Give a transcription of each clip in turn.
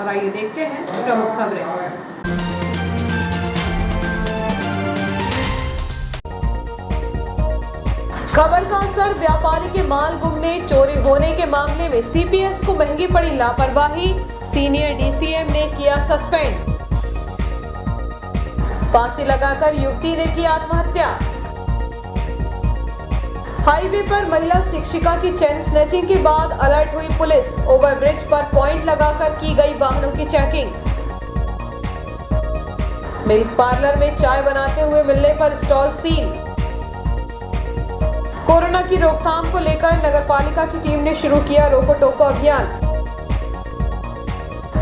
और आइए देखते हैं प्रमुख खबरें। खबर का असर, व्यापारी के माल गुमने चोरी होने के मामले में सीपीएस को महंगी पड़ी लापरवाही, सीनियर डीसीएम ने किया सस्पेंड। फांसी लगाकर युवती ने की आत्महत्या। हाईवे पर महिला शिक्षिका की चेन स्नैचिंग के बाद अलर्ट हुई पुलिस, ओवरब्रिज पर पॉइंट लगाकर की गई वाहनों की चेकिंग। मिल्क पार्लर में चाय बनाते हुए मिलने पर स्टॉल सील। कोरोना की रोकथाम को लेकर नगरपालिका की टीम ने शुरू किया रोको टोको अभियान।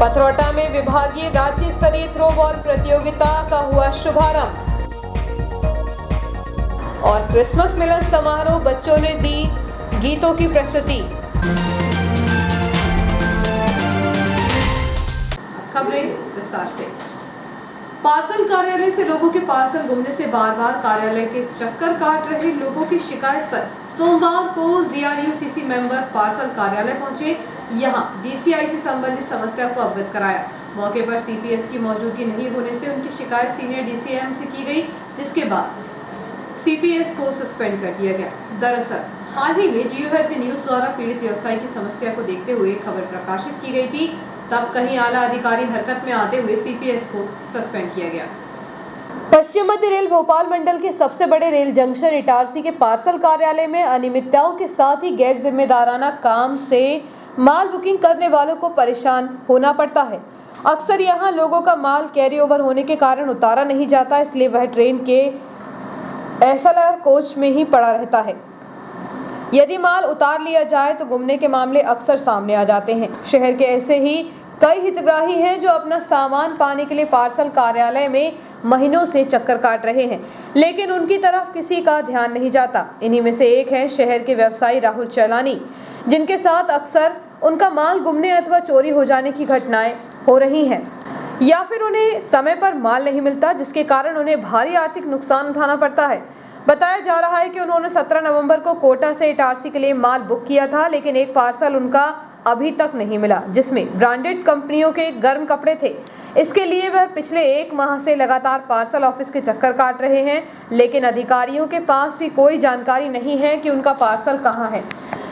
पथरौटा में विभागीय राज्य स्तरीय थ्रो बॉल प्रतियोगिता का हुआ शुभारंभ। और क्रिसमस मिलन समारोह, बच्चों ने दी गीतों की प्रस्तुति। खबरें विस्तार से। पार्सल कार्यालय से लोगों के पार्सल गुमने से बार बार कार्यालय के चक्कर काट रहे लोगों की शिकायत पर सोमवार को जीआरयूसीसी मेंबर पार्सल कार्यालय पहुंचे। यहां डीसीआई से संबंधित समस्या को अवगत कराया। मौके पर सीपीएस की मौजूदगी नहीं होने से उनकी शिकायत सीनियर डीसीएम से की गई, जिसके बाद सीपीएस को सस्पेंड कर दिया गया। दरअसल हाल ही में जियो हेल्थ न्यूज द्वारा पीड़ित व्यवसायी की समस्या को देखते हुए खबर प्रकाशित की गई थी, तब कहीं आला अधिकारी हरकत में आते हुए सीपीएस को सस्पेंड किया गया। पश्चिम मध्य रेल भोपाल मंडल के सबसे बड़े रेल जंक्शन इटारसी के पार्सल कार्यालय में अनियमितताओं के साथ ही गैर जिम्मेदाराना काम से माल बुकिंग करने वालों को परेशान होना पड़ता है। अक्सर यहाँ लोगों का माल कैरी ओवर होने के कारण उतारा नहीं जाता, इसलिए वह ट्रेन के एसएलआर कोच में ही पड़ा रहता है। यदि माल उतार लिया जाए तो गुमने के मामले अक्सर सामने आ जाते हैं। शहर के ऐसे ही कई हितग्राही हैं जो अपना सामान पाने के लिए पार्सल कार्यालय में महीनों से चक्कर काट रहे हैं, लेकिन उनकी तरफ किसी का ध्यान नहीं जाता। इन्हीं में से एक है शहर के व्यवसायी राहुल चैलानी, जिनके साथ अक्सर उनका माल गुमने अथवा चोरी हो जाने की घटनाएं हो रही हैं, या फिर उन्हें समय पर माल नहीं मिलता, जिसके कारण उन्हें भारी आर्थिक नुकसान उठाना पड़ता है। बताया जा रहा है कि उन्होंने 17 नवंबर को कोटा से इटारसी के लिए माल बुक किया था, लेकिन एक पार्सल उनका अभी तक नहीं मिला, जिसमें ब्रांडेड कंपनियों के गर्म कपड़े थे। इसके लिए वह पिछले 1 माह से लगातार पार्सल ऑफिस के चक्कर काट रहे हैं, लेकिन अधिकारियों के पास भी कोई जानकारी नहीं है कि उनका पार्सल कहां है।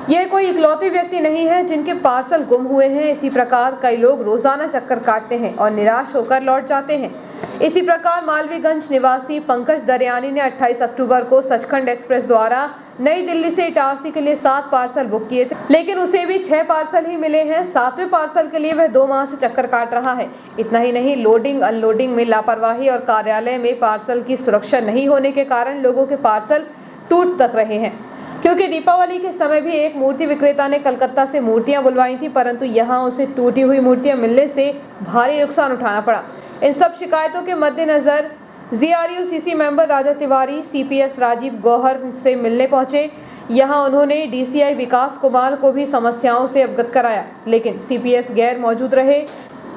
यह कोई इकलौते व्यक्ति नहीं है जिनके पार्सल गुम हुए हैं। इसी प्रकार कई लोग रोजाना चक्कर काटते हैं और निराश होकर लौट जाते हैं। इसी प्रकार मालवीगंज निवासी पंकज दरियानी ने 28 अक्टूबर को सचखंड एक्सप्रेस द्वारा नई दिल्ली से इटारसी के लिए 7 पार्सल बुक किए थे, लेकिन उसे भी 6 पार्सल ही मिले हैं। 7वें पार्सल के लिए वह 2 माह से चक्कर काट रहा है। इतना ही नहीं, लोडिंग अनलोडिंग में लापरवाही और कार्यालय में पार्सल की सुरक्षा नहीं होने के कारण लोगों के पार्सल टूट तक रहे हैं। क्योंकि दीपावली के समय भी एक मूर्ति विक्रेता ने कलकत्ता से मूर्तियां बुलवाई थी, परंतु यहां उसे टूटी हुई मूर्तियां मिलने से भारी नुकसान उठाना पड़ा। इन सब शिकायतों के मद्देनजर जीआरयूसीसी मेंबर राजा तिवारी सीपीएस राजीव गौहर से मिलने पहुंचे। यहां उन्होंने डीसीआई विकास कुमार को भी समस्याओं से अवगत कराया, लेकिन सीपीएस गैर मौजूद रहे।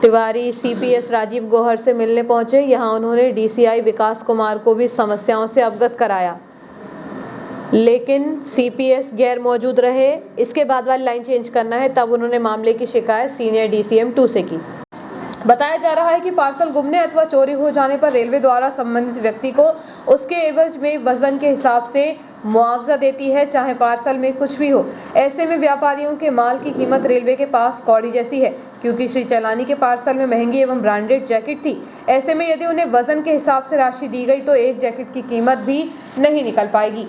तिवारी सीपीएस राजीव गौहर से मिलने पहुंचे। यहां उन्होंने डीसीआई विकास कुमार को भी समस्याओं से अवगत कराया, लेकिन सीपीएस गैर मौजूद रहे। इसके बाद वाली लाइन चेंज करना है, तब उन्होंने मामले की शिकायत सीनियर डीसीएम 2 से की। बताया जा रहा है कि पार्सल गुमने अथवा चोरी हो जाने पर रेलवे द्वारा संबंधित व्यक्ति को उसके एवज में वजन के हिसाब से मुआवजा देती है, चाहे पार्सल में कुछ भी हो। ऐसे में व्यापारियों के माल की कीमत रेलवे के पास कौड़ी जैसी है, क्योंकि श्री चैलानी के पार्सल में महंगी एवं ब्रांडेड जैकेट थी। ऐसे में यदि उन्हें वजन के हिसाब से राशि दी गई तो एक जैकेट की कीमत भी नहीं निकल पाएगी।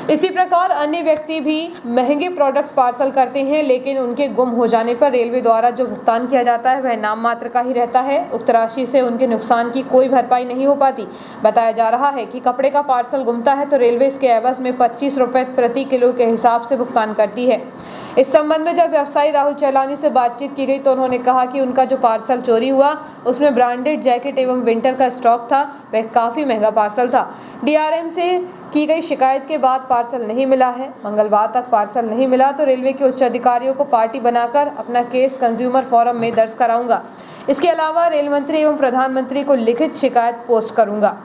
इसी प्रकार अन्य व्यक्ति भी महंगे प्रोडक्ट पार्सल करते हैं, लेकिन उनके गुम हो जाने पर रेलवे द्वारा जो भुगतान किया जाता है वह नाम मात्र का ही रहता है। उक्त राशि से उनके नुकसान की कोई भरपाई नहीं हो पाती। बताया जा रहा है कि कपड़े का पार्सल गुमता है तो रेलवे इसके एवज में 25 रुपये प्रति किलो के हिसाब से भुगतान करती है। इस संबंध में जब व्यवसायी राहुल चैलानी से बातचीत की गई तो उन्होंने कहा कि उनका जो पार्सल चोरी हुआ उसमें ब्रांडेड जैकेट एवं विंटर का स्टॉक था, वह काफ़ी महंगा पार्सल था। डीआरएम से की गई शिकायत के बाद पार्सल नहीं मिला है। मंगलवार तक पार्सल नहीं मिला तो रेलवे के उच्च अधिकारियों को पार्टी बनाकर अपना केस कंज्यूमर फोरम में दर्ज कराऊंगा। इसके अलावा रेल मंत्री एवं प्रधानमंत्री को लिखित शिकायत पोस्ट करूंगा।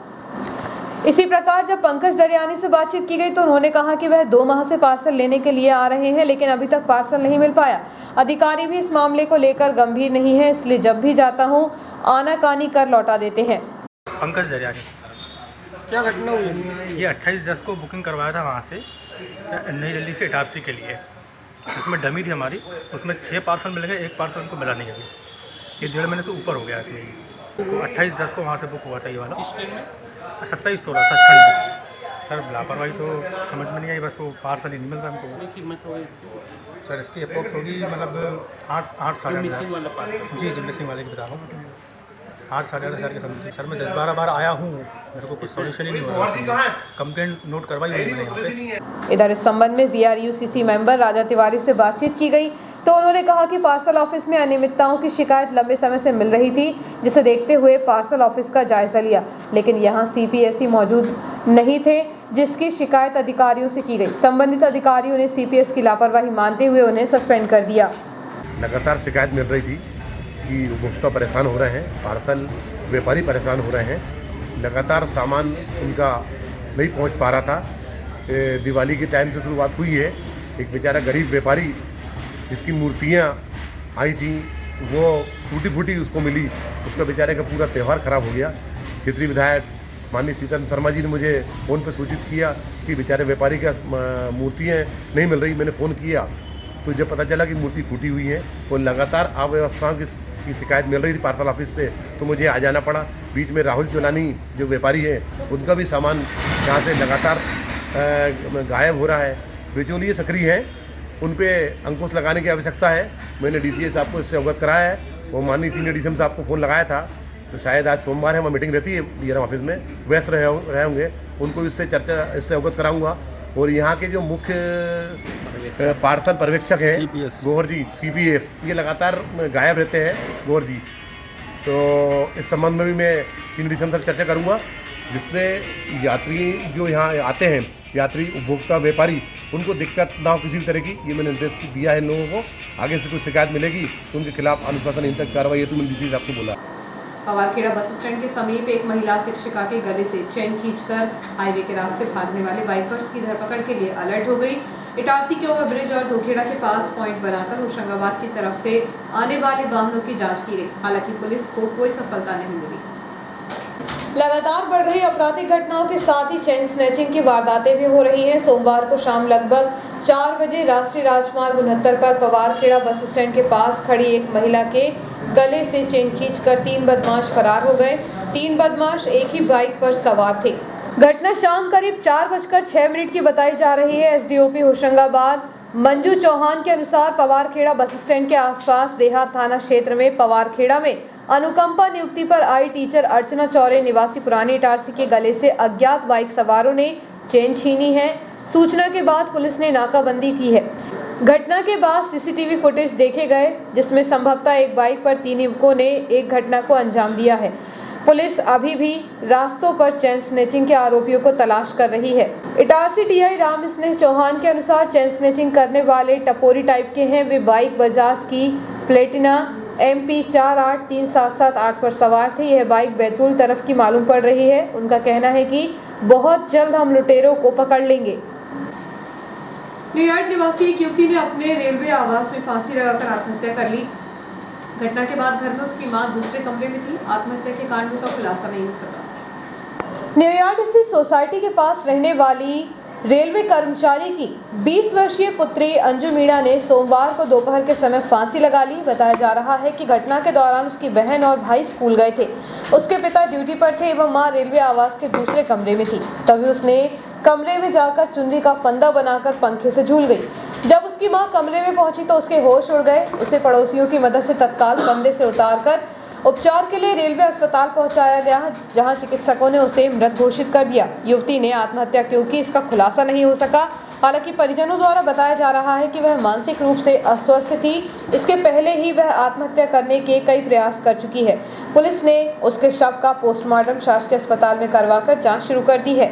इसी प्रकार जब पंकज दरियानी से बातचीत की गई तो उन्होंने कहा कि वह 2 माह से पार्सल लेने के लिए आ रहे हैं, लेकिन अभी तक पार्सल नहीं मिल पाया। अधिकारी भी इस मामले को लेकर गंभीर नहीं है, इसलिए जब भी जाता हूँ आनाकानी कर लौटा देते हैं। पंकज दरियानी। क्या घटना हुई? ये 28/10 को बुकिंग करवाया था वहाँ से नई दिल्ली से इटारसी के लिए। उसमें डमी थी हमारी, उसमें 6 पार्सल मिल गए, 1 पार्सल उनको मिला नहीं अभी। ये 1.5 महीने से ऊपर हो गया इसमें। इसको 28/10 को वहाँ से बुक हुआ था ये वाला। 27/16 सचखंड में। सर लापरवाही तो समझ में नहीं आई, बस वो पार्सल ही नहीं मिल रहा हमको। कीमत होगी सर इसकी अप्रोक्स होगी मतलब 8 साढ़े 8 हज़ार। जी मिसिंग वाले की बता रहा हूँ, 8 साढ़े 8 हज़ार के समथिंग। सर मैं 10-12 बार आया हूँ, मेरे को कुछ सॉल्यूशन ही नहीं हो रहा। कंप्लेंट नोट करवाई हुई मैंने यहाँ पे। इधर इस संबंध में ZRUCC मेंबर राजा तिवारी से बातचीत की गई तो उन्होंने कहा कि पार्सल ऑफिस में अनियमितताओं की शिकायत लंबे समय से मिल रही थी, जिसे देखते हुए पार्सल ऑफिस का जायजा लिया, लेकिन यहाँ CPSE मौजूद नहीं थे, जिसकी शिकायत अधिकारियों से की गई। संबंधित अधिकारियों ने CPS की लापरवाही मानते हुए उन्हें सस्पेंड कर दिया। लगातार शिकायत मिल रही थी कि उपभोक्ता परेशान हो रहे हैं, पार्सल व्यापारी परेशान हो रहे हैं, लगातार सामान उनका नहीं पहुंच पा रहा था। दिवाली के टाइम से शुरुआत हुई है। एक बेचारा गरीब व्यापारी जिसकी मूर्तियां आई थी वो टूटी फूटी उसको मिली, उसका बेचारे का पूरा त्यौहार खराब हो गया। क्षेत्रीय विधायक माननीय सीतारमण शर्मा जी ने मुझे फ़ोन पर सूचित किया कि बेचारे व्यापारी का मूर्तियाँ नहीं मिल रही। मैंने फ़ोन किया तो जब पता चला कि मूर्ति टूटी हुई है, वो लगातार अव्यवस्थाओं की शिकायत मिल रही थी पार्सल ऑफिस से, तो मुझे आ जाना पड़ा। बीच में राहुल चोलानी जो व्यापारी है उनका भी सामान यहाँ से लगातार गायब हो रहा है। बिचौलिए सक्रिय हैं, उन पे अंकुश लगाने की आवश्यकता है। मैंने DCA साहब को इससे अवगत कराया है, वो माननीय सीनियर DCM साहब को फ़ोन लगाया था, तो शायद आज सोमवार है, वहाँ मीटिंग रहती है DRM ऑफिस में, व्यस्त रहे होंगे, उनको इससे इससे अवगत कराऊंगा। और यहाँ के जो मुख्य पार्सल पर्यवेक्षक हैं गौहर जी CPF, ये लगातार गायब रहते हैं गौहर जी। तो इस संबंध में भी मैं सीनियर DCM से चर्चा करूँगा, जिससे यात्री जो यहाँ आते हैं, यात्री उपभोक्ता व्यापारी, उनको दिक्कत ना हो किसी भी तरह की। ये मैंने निर्देश दिया है लोगों को। आगे से कोई शिकायत मिलेगी तो उनके खिलाफ अनुशासनहीनता कार्रवाई है, तो मैंने DCA साहब को बोला। पवारखेड़ा बस स्टैंड के समीप एक महिला शिक्षिका के गले से चेन खींचकर हाईवे के रास्ते भागने वाले बाइकर्स की धरपकड़ के लिए अलर्ट हो गई। इटारसी के ओवरब्रिज और धोखेड़ा के पास पॉइंट बनाकर होशंगाबाद की तरफ से आने वाले वाहनों की जांच की गई। हालांकि पुलिस को कोई सफलता नहीं मिली। लगातार बढ़ रही आपराधिक घटनाओं के साथ ही चेन स्नैचिंग की वारदातें भी हो रही हैं। सोमवार को शाम लगभग 4 बजे राष्ट्रीय राजमार्ग 69 पर पवारखेड़ा बस स्टैंड के पास खड़ी एक महिला के गले से चेन खींचकर 3 बदमाश फरार हो गए। 3 बदमाश एक ही बाइक पर सवार थे। घटना शाम करीब 4:06 की बताई जा रही है। SDOP होशंगाबाद मंजू चौहान के अनुसार पवारखेड़ा बस स्टैंड के आसपास देहात थाना क्षेत्र में पवारखेड़ा में अनुकंपा नियुक्ति पर आई टीचर अर्चना चौरे निवासी पुरानी इटारसी के गले से अज्ञात बाइक सवारों ने चेन छीनी है। सूचना के बाद पुलिस ने नाकाबंदी की है। घटना के बाद CCTV फुटेज देखे गए, जिसमें संभवतः एक बाइक पर 3 युवकों ने एक घटना को अंजाम दिया है। पुलिस अभी भी रास्तों पर चेन स्नैचिंग के आरोपियों को तलाश कर रही है। इटारसी TI राम स्नेह चौहान के अनुसार चेन स्नैचिंग करने वाले टपोरी टाइप के हैं। वे बाइक बजाज की प्लेटिना MP 483778 पर सवार थे। यह बाइक बैतूल तरफ की मालूम पड़ रही है। उनका कहना है कि बहुत जल्द हम लुटेरों को पकड़ लेंगे। न्यूयॉर्क निवासी एक युवती ने अपने रेलवे आवास में फांसी लगाकर आत्महत्या कर ली। घटना के बाद घर में उसकी मां दूसरे कमरे में थी। आत्महत्या के कारणों का खुलासा नहीं हो सका। न्यूयॉर्क स्थित सोसाइटी के पास रहने वाली रेलवे कर्मचारी की 20 वर्षीय पुत्री अंजू मीणा ने सोमवार को दोपहर के समय फांसी लगा ली। बताया जा रहा है कि घटना के दौरान उसकी बहन और भाई स्कूल गए थे। उसके पिता ड्यूटी पर थे एवं मां रेलवे आवास के दूसरे कमरे में थी। तभी उसने कमरे में जाकर चुनरी का फंदा बनाकर पंखे से झूल गई। जब उसकी मां कमरे में पहुंची तो उसके होश उड़ गए। उसे पड़ोसियों की मदद से तत्काल फंदे से उतारकर उपचार के लिए रेलवे अस्पताल पहुंचाया गया, जहां चिकित्सकों ने उसे मृत घोषित कर दिया। युवती ने आत्महत्या क्यों की, इसका खुलासा नहीं हो सका। हालांकि परिजनों द्वारा बताया जा रहा है कि वह मानसिक रूप से अस्वस्थ थी। इसके पहले ही वह आत्महत्या करने के कई प्रयास कर चुकी है। पुलिस ने उसके शव का पोस्टमार्टम शासकीय अस्पताल में करवाकर जाँच शुरू कर दी है।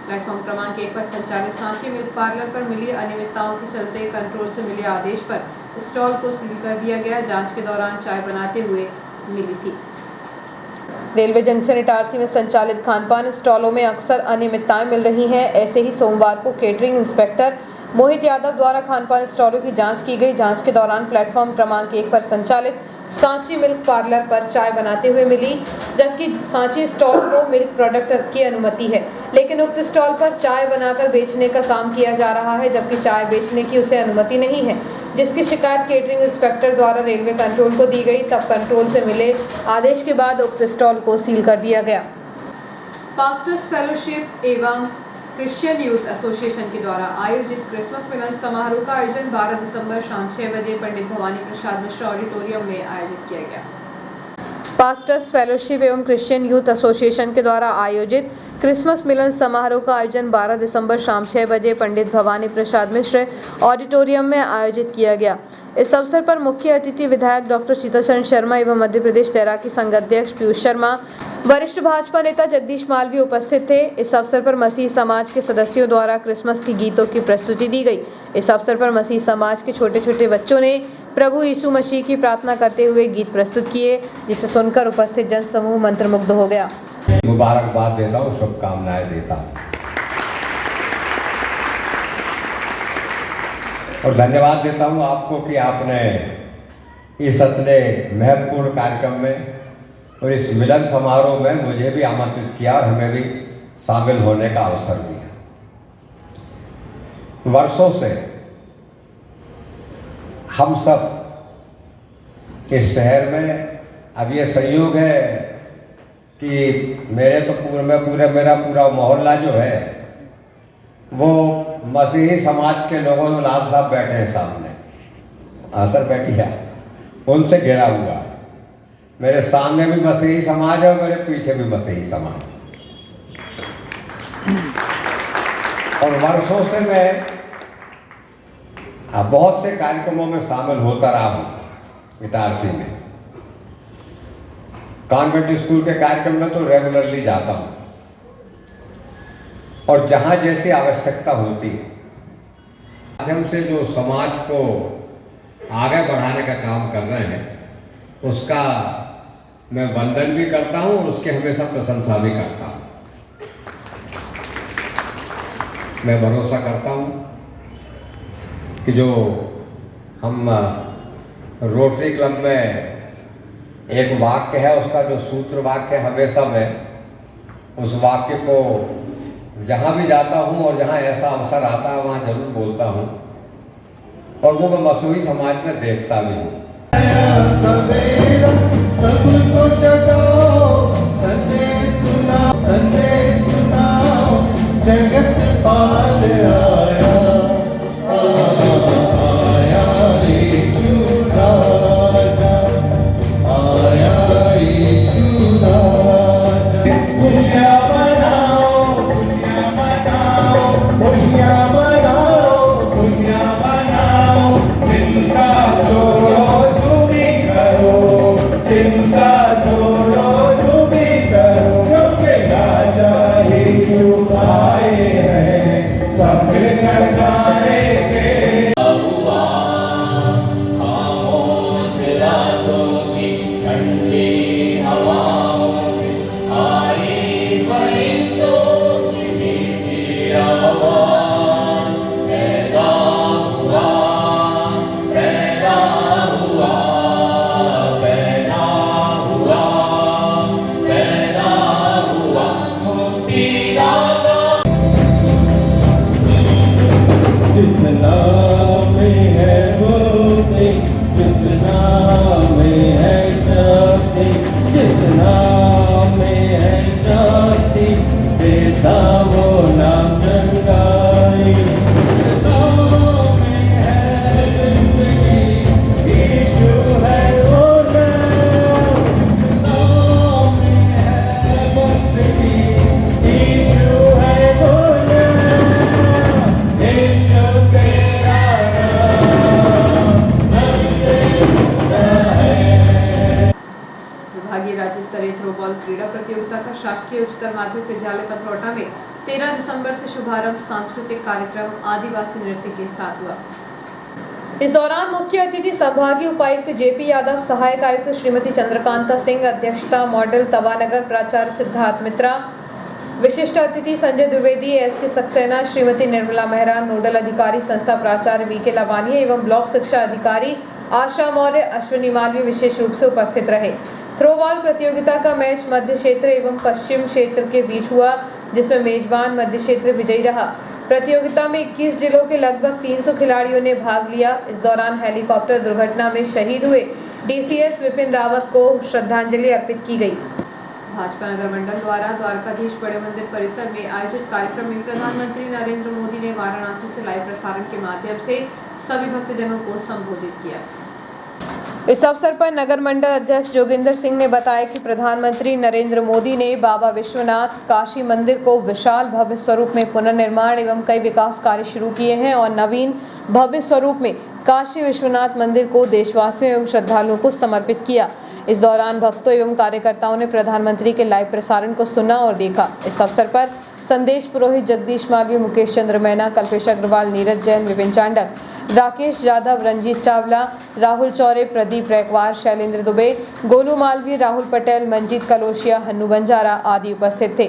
प्लेटफॉर्म क्रमांक 1 पर संचालित सांची मिल्क पार्लर पर मिली अनियमितताओं के चलते कंट्रोल से मिले आदेश पर स्टॉल को सील कर दिया गया। जांच के दौरान चाय बनाते हुए मिली थी। रेलवे जंक्शन इटारसी में संचालित खानपान स्टॉलों में अक्सर अनियमितताएं मिल रही हैं। ऐसे ही सोमवार को केटरिंग इंस्पेक्टर मोहित यादव द्वारा खान पान स्टॉलों की जांच की गई। जांच के दौरान प्लेटफॉर्म क्रमांक 1 पर संचालित सांची मिल्क पार्लर पर चाय बनाते हुए मिली, जबकि सांची स्टॉल को मिल्क प्रोडक्ट की अनुमति है, लेकिन उक्त स्टॉल पर चाय बनाकर बेचने का काम किया जा रहा है, जबकि चाय बेचने की उसे अनुमति नहीं है, जिसकी शिकायत केटरिंग इंस्पेक्टर द्वारा रेलवे कंट्रोल को दी गई। तब कंट्रोल से मिले आदेश के बाद उक्त स्टॉल को सील कर दिया गया। पास्टर्स फेलोशिप एवं क्रिश्चियन यूथ एसोसिएशन के द्वारा आयोजित क्रिसमस मिलन समारोह का आयोजन 12 दिसंबर शाम 6 बजे पंडित भवानी प्रसाद मिश्रा ऑडिटोरियम में आयोजित किया गया। पास्टर्स फेलोशिप एवं क्रिश्चियन यूथ एसोसिएशन के द्वारा आयोजित क्रिसमस मिलन समारोह का आयोजन 12 दिसंबर शाम 6 बजे पंडित भवानी प्रसाद मिश्रा ऑडिटोरियम में आयोजित किया गया। इस अवसर पर मुख्य अतिथि विधायक डॉक्टर सीताचरण शर्मा एवं मध्य प्रदेश तैराकी संघ अध्यक्ष पीयूष शर्मा, वरिष्ठ भाजपा नेता जगदीश मालवी उपस्थित थे। इस अवसर पर मसीह समाज के सदस्यों द्वारा क्रिसमस के गीतों की प्रस्तुति दी गई। इस अवसर पर मसीह समाज के छोटे छोटे बच्चों ने प्रभु यीशु मसीह की प्रार्थना करते हुए गीत प्रस्तुत किए, जिसे सुनकर उपस्थित जनसमूह मंत्रमुग्ध हो गया। मुबारकबाद देता हूँ, शुभकामनाएं देता हूँ और धन्यवाद देता हूँ आपको कि आपने इस इतने महत्वपूर्ण कार्यक्रम में और इस मिलन समारोह में मुझे भी आमंत्रित किया और हमें भी शामिल होने का अवसर दिया। वर्षों से हम सब इस शहर में, अब ये संयोग है कि मेरा पूरा मोहल्ला जो है वो मसीही समाज के लोगों में, लाल साहब बैठे हैं सामने, सर बैठी है, उनसे घिरा हुआ है। मेरे सामने भी मसीही समाज है और मेरे पीछे भी मसीही समाज। और वर्षों से मैं बहुत से कार्यक्रमों में शामिल होता रहा हूँ। इटारसी में कॉन्वेंट स्कूल के कार्यक्रम में तो रेगुलरली जाता हूँ और जहाँ जैसी आवश्यकता होती है, माध्यम से जो समाज को आगे बढ़ाने का काम कर रहे हैं, उसका मैं वंदन भी करता हूँ और उसकी हमेशा प्रशंसा भी करता हूँ। मैं भरोसा करता हूँ कि जो हम रोटरी क्लब में एक वाक्य है, उसका जो सूत्र वाक्य हमेशा मैं उस वाक्य को जहाँ भी जाता हूँ और जहाँ ऐसा अवसर आता है वहाँ जरूर बोलता हूँ और वो मैं मसीही समाज में देखता भी हूँ। सबको जगाओ, संदेश सुनाओ, जगत पाल आया, आया यीशु राजा, आया यीशु राजा। खुशियाँ मनाओ, खुशियाँ मनाओ, खुशियाँ मनाओ, खुशियाँ मनाओ, चिंता छोड़ो, सुखी करो, चिंता छोड़ो, सुखी करो, क्योंकि राजा यीशु आए हैं, सब मिलकर गाएंगे। विभागीय राज्य स्तरीय थ्रोबॉल क्रीड़ा प्रतियोगिता का शासकीय उच्चतर माध्यमिक विद्यालय पथरौटा में 13 दिसंबर से शुभारंभ सांस्कृतिक कार्यक्रम आदिवासी नृत्य के साथ हुआ। इस दौरान मुख्य अतिथि संभागीय उपायुक्त जेपी यादव, सहायक आयुक्त श्रीमती चंद्रकांता सिंह, अध्यक्षता मॉडल तवानगर प्राचार्य सिद्धार्थ मित्रा, विशिष्ट अतिथि संजय द्विवेदी, एसके सक्सेना, श्रीमती निर्मला मेहरा, नोडल अधिकारी संस्था प्राचार्य वीके लावानिया एवं ब्लॉक शिक्षा अधिकारी आशा मौर्य, अश्विनी मालवीय विशेष रूप से उपस्थित रहे। थ्रोबॉल प्रतियोगिता का मैच मध्य क्षेत्र एवं पश्चिम क्षेत्र के बीच हुआ, जिसमें मेजबान मध्य क्षेत्र विजयी रहा। प्रतियोगिता में 21 जिलों के लगभग 300 खिलाड़ियों ने भाग लिया। इस दौरान हेलीकॉप्टर दुर्घटना में शहीद हुए डीसीएस विपिन रावत को श्रद्धांजलि अर्पित की गई। भाजपा नगर मंडल द्वारा द्वारकाधीश बड़े मंदिर परिसर में आयोजित कार्यक्रम में प्रधानमंत्री नरेंद्र मोदी ने वाराणसी से लाइव प्रसारण के माध्यम से सभी भक्तजनों को संबोधित किया। इस अवसर पर नगर मंडल अध्यक्ष जोगिंदर सिंह ने बताया कि प्रधानमंत्री नरेंद्र मोदी ने बाबा विश्वनाथ काशी मंदिर को विशाल भव्य स्वरूप में पुनर्निर्माण एवं कई विकास कार्य शुरू किए हैं और नवीन भव्य स्वरूप में काशी विश्वनाथ मंदिर को देशवासियों एवं श्रद्धालुओं को समर्पित किया। इस दौरान भक्तों एवं कार्यकर्ताओं ने प्रधानमंत्री के लाइव प्रसारण को सुना और देखा। इस अवसर पर संदेश पुरोहित, जगदीश मालवीय, मुकेश चंद्र मैना, कल्पेश अग्रवाल, नीरज जैन, विपिन चांडक, राकेश यादव, रंजीत चावला, राहुल चौरे, प्रदीप रैकवार, शैलेंद्र दुबे, गोलू मालवीय, राहुल पटेल, मंजीत कलोशिया, हन्नू बंजारा आदि उपस्थित थे।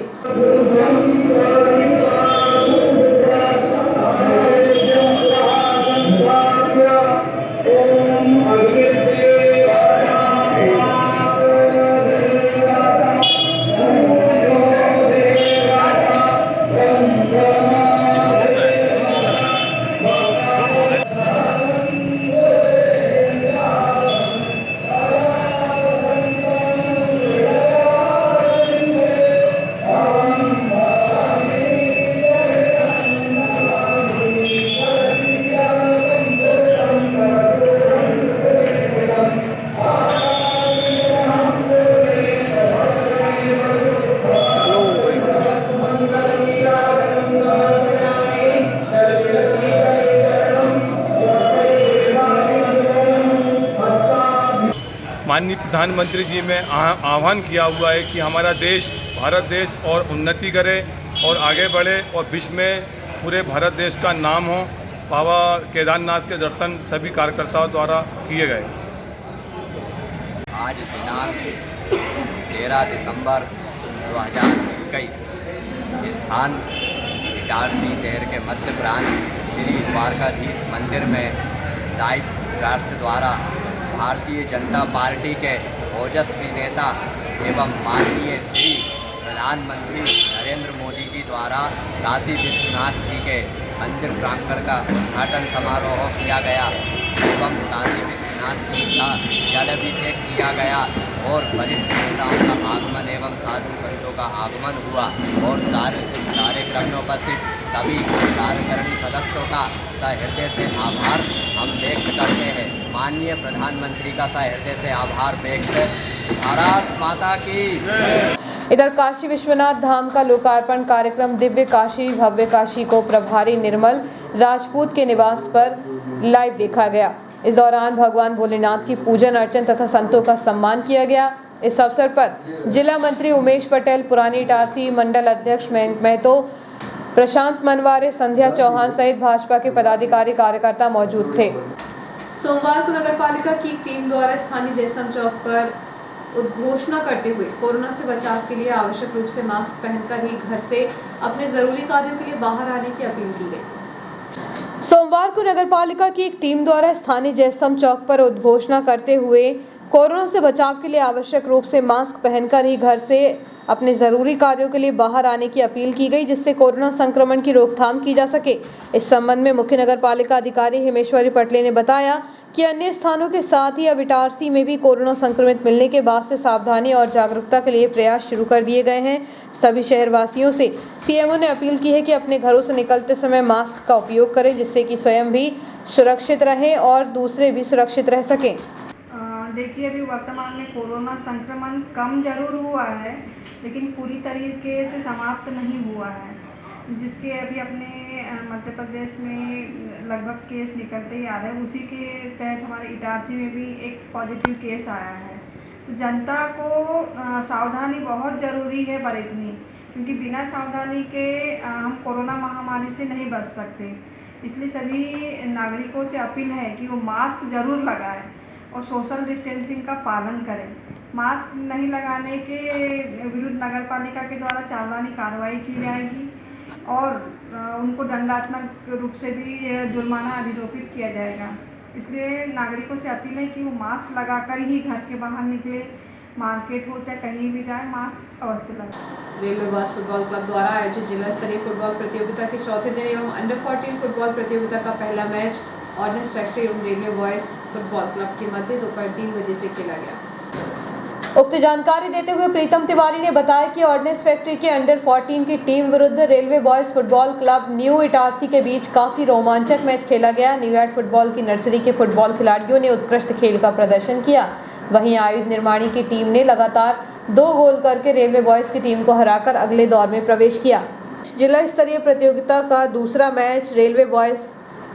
माननीय प्रधानमंत्री जी में आह्वान किया हुआ है कि हमारा देश, भारत देश और उन्नति करे और आगे बढ़े और विश्व में पूरे भारत देश का नाम हो। बाबा केदारनाथ के दर्शन सभी कार्यकर्ताओं द्वारा किए गए। आज दिनांक 13 दिसंबर 2021 स्थान इटारसी शहर के मध्य प्रांत श्री द्वारकाधीश मंदिर में लाइव राष्ट्र द्वारा भारतीय जनता पार्टी के ओजस्वी नेता एवं माननीय श्री प्रधानमंत्री नरेंद्र मोदी जी द्वारा काशी विश्वनाथ जी के मंदिर प्रांगण का उद्घाटन समारोह किया गया एवं काशी विश्वनाथ जी का जलाभिषेक किया गया और वरिष्ठ नेताओं का आगमन एवं साधु संतों का आगमन हुआ और कार्यक्रम में उपस्थित सभी कार्यकारिणी सदस्यों का हृदय से आभार हम व्यक्त करते हैं। माननीय प्रधानमंत्री का हृदय से आभार व्यक्त। भारत माता की। इधर काशी विश्वनाथ धाम का लोकार्पण कार्यक्रम दिव्य काशी भव्य काशी को प्रभारी निर्मल राजपूत के निवास पर लाइव देखा गया। इस दौरान भगवान भोलेनाथ की पूजन अर्चन तथा संतों का सम्मान किया गया। इस अवसर पर जिला मंत्री उमेश पटेल, पुरानी इटारसी मंडल अध्यक्ष मयंक महतो, प्रशांत मनवारे, संध्या चौहान सहित भाजपा के पदाधिकारी कार्यकर्ता मौजूद थे। सोमवार को नगर पालिका की टीम द्वारा स्थानीय जयस्तंभ चौक पर उद्घोषणा करते हुए कोरोना से बचाव के लिए आवश्यक रूप से मास्क पहनकर ही घर से अपने जरूरी कार्यों के लिए बाहर आने की अपील की गई। सोमवार को नगर पालिका की एक टीम द्वारा स्थानीय जयस्तंभ चौक पर उद्घोषणा करते हुए कोरोना से बचाव के लिए आवश्यक रूप से मास्क पहनकर ही घर से अपने जरूरी कार्यों के लिए बाहर आने की अपील की गई, जिससे कोरोना संक्रमण की रोकथाम की जा सके। इस संबंध में मुख्य नगर पालिका अधिकारी हेमेश्वरी पटले ने बताया कि अन्य स्थानों के साथ ही अब इटारसी में भी कोरोना संक्रमित मिलने के बाद से सावधानी और जागरूकता के लिए प्रयास शुरू कर दिए गए हैं। सभी शहरवासियों से सीएमओ ने अपील की है कि अपने घरों से निकलते समय मास्क का उपयोग करें, जिससे कि स्वयं भी सुरक्षित रहें और दूसरे भी सुरक्षित रह सकें। देखिए, अभी वर्तमान में कोरोना संक्रमण कम जरूर हुआ है, लेकिन पूरी तरीके से समाप्त नहीं हुआ है, जिसके अभी अपने मध्य प्रदेश में लगभग केस निकलते ही आ रहे हैं। उसी के तहत हमारे इटारसी में भी एक पॉजिटिव केस आया है। तो जनता को सावधानी बहुत ज़रूरी है बरतनी, क्योंकि बिना सावधानी के हम कोरोना महामारी से नहीं बच सकते। इसलिए सभी नागरिकों से अपील है कि वो मास्क ज़रूर लगाएं और सोशल डिस्टेंसिंग का पालन करें। मास्क नहीं लगाने के विरुद्ध नगर पालिका के द्वारा चालानी कार्रवाई की जाएगी और उनको दंडात्मक रूप से भी जुर्माना अधिरोपित किया जाएगा। इसलिए नागरिकों से अपील है कि वो मास्क लगाकर ही घर के बाहर निकले, मार्केट हो चाहे कहीं भी जाए, मास्क अवश्य लगाए। रेलवे बॉयज फुटबॉल क्लब द्वारा आयोजित जिला स्तरीय फुटबॉल प्रतियोगिता के चौथे दिन एवं अंडर 14 फुटबॉल प्रतियोगिता का पहला मैच ऑर्डिनेंस फैक्ट्री एवं रेलवे बॉयज फुटबॉल क्लब के मध्य दोपहर 3 बजे से खेला गया। उक्त जानकारी देते हुए प्रीतम तिवारी ने बताया कि ऑर्डिनेंस फैक्ट्री के अंडर 14 की टीम विरुद्ध railway boys football club new Itarsi के बीच काफी रोमांचक मैच खेला गया। न्यू इट फुटबॉल की नर्सरी के फुटबॉल खिलाड़ियों ने उत्कृष्ट खेल का प्रदर्शन किया। वहीं आयुध निर्माणी की टीम ने लगातार 2 गोल करके रेलवे बॉयज की टीम को हराकर अगले दौर में प्रवेश किया। जिला स्तरीय प्रतियोगिता का दूसरा मैच रेलवे बॉयज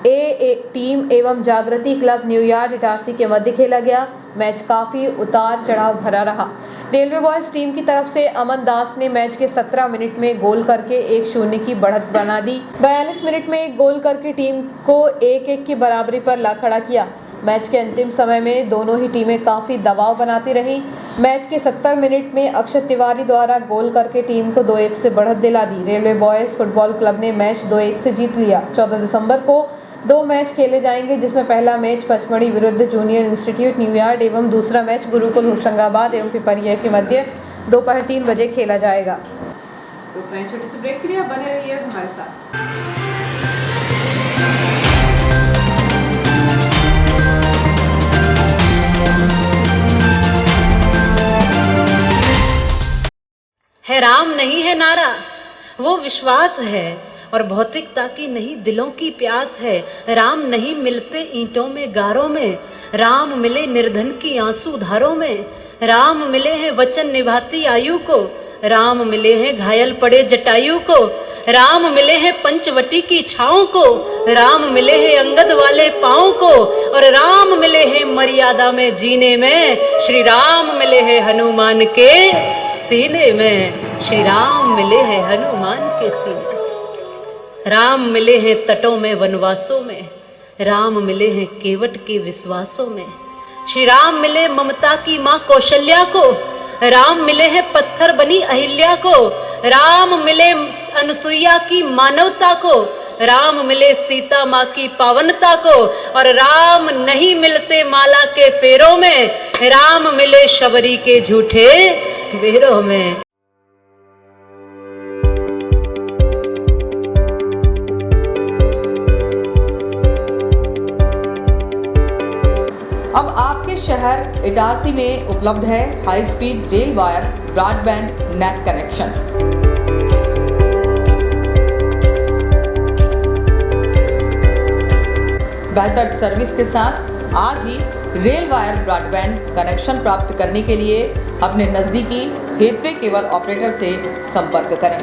ए टीम एवं जागृति क्लब न्यूयॉर्क इटारसी के मध्य खेला गया। मैच काफी उतार चढ़ाव भरा रहा। रेलवे बॉयज टीम की तरफ से अमन दास ने मैच के 17 मिनट में गोल करके 1-0 की बढ़त बना दी। 42 मिनट में 1 गोल करके टीम को 1-1 की बराबरी पर ला खड़ा किया। मैच के अंतिम समय में दोनों ही टीमें काफी दबाव बनाती रहीं। मैच के 70 मिनट में अक्षत तिवारी द्वारा गोल करके टीम को 2-1 से बढ़त दिला दी। रेलवे बॉयज फुटबॉल क्लब ने मैच 2-1 से जीत लिया। 14 दिसंबर को 2 मैच खेले जाएंगे, जिसमें पहला मैच पचमढ़ी विरुद्ध जूनियर इंस्टीट्यूट न्यूयॉर्क एवं दूसरा मैच गुरुकुल होशंगाबाद एवं पिपरिया के मध्य दोपहर 3 बजे खेला जाएगा। तो छोटे से ब्रेक के लिए बने रहिए हमारे साथ। है राम नहीं है नारा, वो विश्वास है और भौतिकता की नहीं दिलों की प्यास है। राम नहीं मिलते ईंटों में गारों में, राम मिले निर्धन की आंसू धारों में। राम मिले हैं वचन निभाती आयु को, राम मिले हैं घायल पड़े जटायु को। राम मिले हैं पंचवटी की छाओं को, राम मिले हैं अंगद वाले पाँव को। और राम मिले हैं मर्यादा में जीने में, श्री राम मिले हैं हनुमान के सीने में। श्री राम मिले हैं हनुमान के सीने। राम मिले हैं तटों में वनवासों में, राम मिले हैं केवट के विश्वासों में। श्री राम मिले ममता की माँ कौशल्या को, राम मिले हैं पत्थर बनी अहिल्या को। राम मिले अनुसुईया की मानवता को, राम मिले सीता माँ की पावनता को। और राम नहीं मिलते माला के फेरों में, राम मिले शबरी के झूठे बेरों में। अब आपके शहर इटारसी में उपलब्ध है high speed rail wire broadband net connection. बेहतर सर्विस के साथ आज ही रेल वायर ब्रॉडबैंड कनेक्शन प्राप्त करने के लिए अपने नज़दीकी गेटवे केबल ऑपरेटर से संपर्क करें।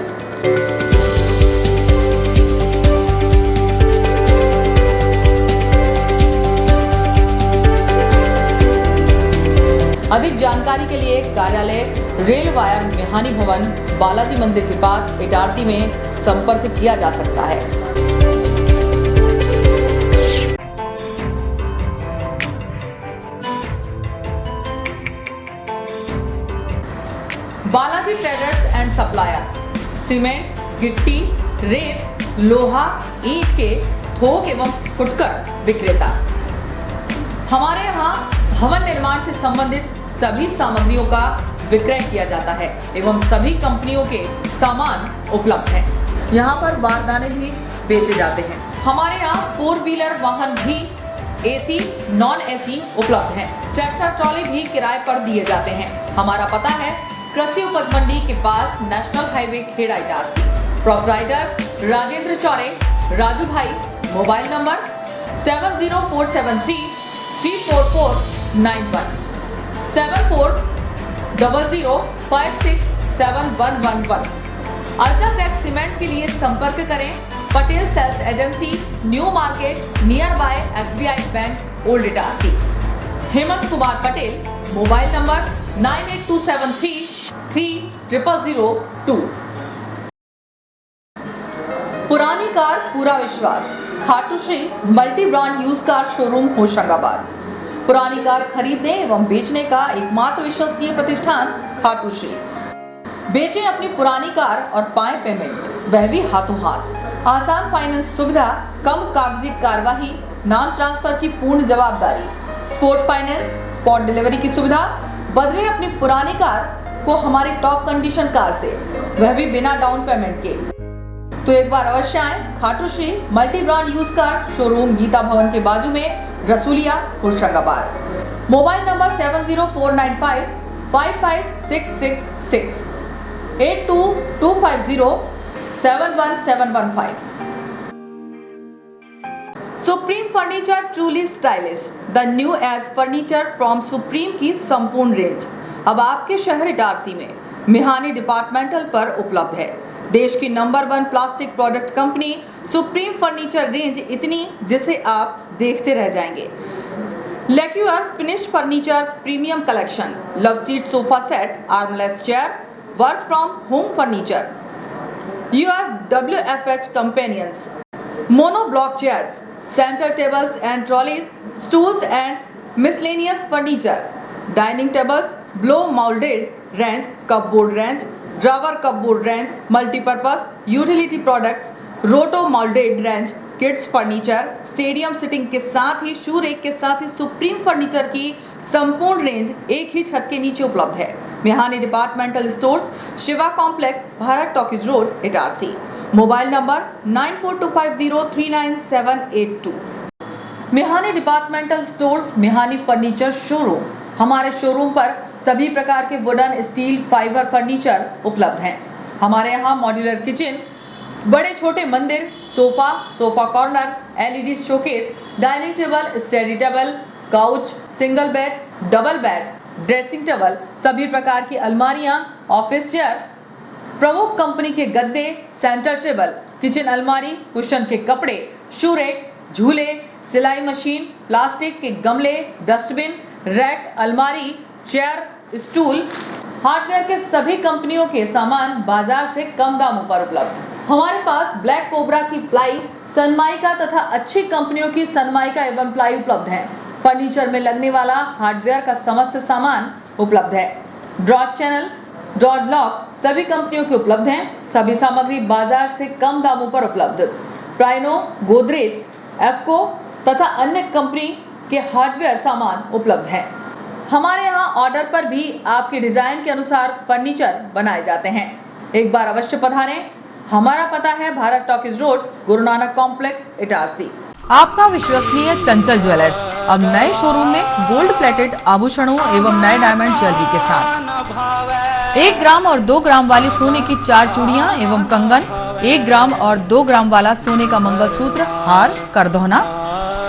अधिक जानकारी के लिए कार्यालय रेल वायर मेहानी भवन बालाजी मंदिर के पास इटारसी में संपर्क किया जा सकता है। Balaji traders and supplier cement, गिट्टी, रेत, लोहा, ईंट के थोक एवं फुटकर विक्रेता। हमारे यहाँ भवन निर्माण से संबंधित सभी सामग्रियों का विक्रय किया जाता है एवं सभी कंपनियों के सामान उपलब्ध हैं। यहाँ पर बारदाने भी बेचे जाते हैं। हमारे यहाँ 4 व्हीलर वाहन भी एसी, नॉन एसी उपलब्ध हैं। ट्रैक्टर ट्रॉली भी किराए पर दिए जाते हैं। हमारा पता है कृषि उपज मंडी के पास national highway Kheda Itarsi. Proprietor Rajendra Chaure, Raju भाई। Mobile number 70473 34491 7400567111। अल्ट्राटेक सीमेंट के लिए संपर्क करें Patel sales agency, new market, nearby SBI bank, old Itarsi. Hemant Kumar Patel. Mobile number 9827330002। पुरानी कार पूरा विश्वास, Khatu Shri multi brand use car showroom Hoshangabad. पुरानी कार खरीदने एवं बेचने का एकमात्र विश्वसनीय प्रतिष्ठान खाटू श्री। बेचें अपनी पुरानी कार और पाएं पेमेंट, वह भी हाथों हाथ। आसान फाइनेंस सुविधा, कम कागजी कार्यवाही, नाम ट्रांसफर की पूर्ण जवाबदारी, स्पोर्ट फाइनेंस, स्पॉट डिलीवरी की सुविधा। बदले अपनी पुरानी कार को हमारी टॉप कंडीशन कार से, वह भी बिना डाउन पेमेंट के। तो एक बार अवश्य आएं Khatu Shri multi brand use car showroom, Geeta Bhavan के बाजू में, Rasuliya, Hoshangabad. Mobile number 7049555666 8225071715। Supreme furniture truly stylish, the new age furniture from Supreme की संपूर्ण रेंज अब आपके शहर इटारसी में मिहानी डिपार्टमेंटल पर उपलब्ध है। देश की number 1 plastic product company Supreme furniture range इतनी जिसे आप देखते रह जाएंगे। Lacquer finish furniture premium collection, love seat sofa set, armless chair, work from home furniture, your WFH companions, mono block chairs, centre tables and trolleys, stools and miscellaneous furniture, dining tables, blow moulded range, cupboard range, drawer cupboard range, multipurpose utility products, roto moulded range, kids furniture, stadium seating के साथ ही शू rake के साथ ही supreme furniture की संपूर्ण range एक ही छत के नीचे उपलब्ध है। Mihani departmental stores, Shiva complex, Bharat talkies road, Itarsi. Mobile number 9425039782। Mihani departmental stores, Mihani furniture showroom. हमारे शोरूम पर सभी प्रकार के वुडन, स्टील, फाइबर फर्नीचर उपलब्ध हैं। हमारे यहाँ मॉड्यूलर किचन, बड़े छोटे मंदिर, sofa, sofa corner, LED showcase, dining table, study table, couch, single bed, double bed, dressing table, सभी प्रकार की अलमारियां, ऑफिस चेयर, प्रमुख कंपनी के गद्दे, सेंटर टेबल, किचन अलमारी, कुशन के कपड़े, शू रेक, झूले, सिलाई मशीन, प्लास्टिक के गमले, डस्टबिन, रैक, अलमारी, चेयर, स्टूल, हार्डवेयर के सभी कंपनियों के सामान बाजार से कम दामों पर उपलब्ध। हमारे पास ब्लैक कोबरा की प्लाई, सनमाइका तथा अच्छी कंपनियों की सनमाइका एवं प्लाई उपलब्ध है। फर्नीचर में लगने वाला हार्डवेयर का समस्त सामान उपलब्ध है। ड्रॉज चैनल, ड्रॉज लॉक सभी कंपनियों के उपलब्ध हैं। सभी सामग्री बाजार से कम दामों पर उपलब्ध। प्राइनो, गोदरेज, एफको तथा अन्य कंपनी के हार्डवेयर सामान उपलब्ध हैं। हमारे यहाँ ऑर्डर पर भी आपके डिजाइन के अनुसार फर्नीचर बनाए जाते हैं। एक बार अवश्य पधारें। हमारा पता है Bharat talkies road, Guru Nanak complex, Itarsi. आपका विश्वसनीय चंचल ज्वेलर्स अब नए शोरूम में गोल्ड प्लेटेड आभूषणों एवं नए डायमंड ज्वेलरी के साथ 1 ग्राम और 2 ग्राम वाली सोने की 4 चूड़ियां एवं कंगन, 1 ग्राम और 2 ग्राम वाला सोने का मंगलसूत्र, हार, करदौना,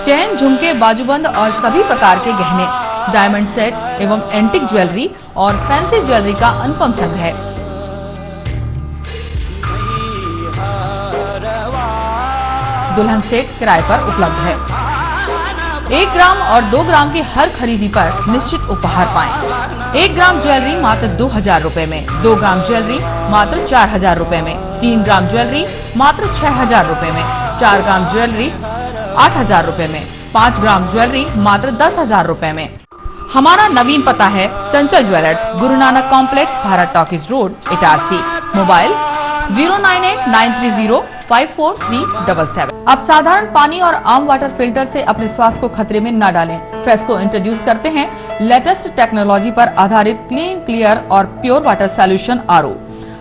चैन, झुमके, बाजूबंद और सभी प्रकार के गहने, डायमंड सेट एवं एंटिक ज्वेलरी और फैंसी ज्वेलरी का अनुपम संग्रह। दुल्हन सेट किराए पर उपलब्ध है। 1 ग्राम और 2 ग्राम की हर खरीदी पर निश्चित उपहार पाएं। 1 ग्राम ज्वेलरी मात्र 2000 रुपए में, 2 ग्राम ज्वेलरी मात्र 4000 रुपए में, 3 ग्राम ज्वेलरी मात्र 6000 रुपए में, 4 ग्राम ज्वेलरी 8000 रुपए में, 5 ग्राम ज्वेलरी मात्र 10000 रुपए में। हमारा नवीन पता है चंचल jewellers, Guru Nanak complex, Bharat talkies road, Itarsi. Mobile 09893054377। अब साधारण पानी और आम वाटर फिल्टर से अपने स्वास्थ्य को खतरे में न डालें। फ्रेस्को इंट्रोड्यूस करते हैं लेटेस्ट टेक्नोलॉजी पर आधारित क्लीन, क्लियर और pure water solution RO,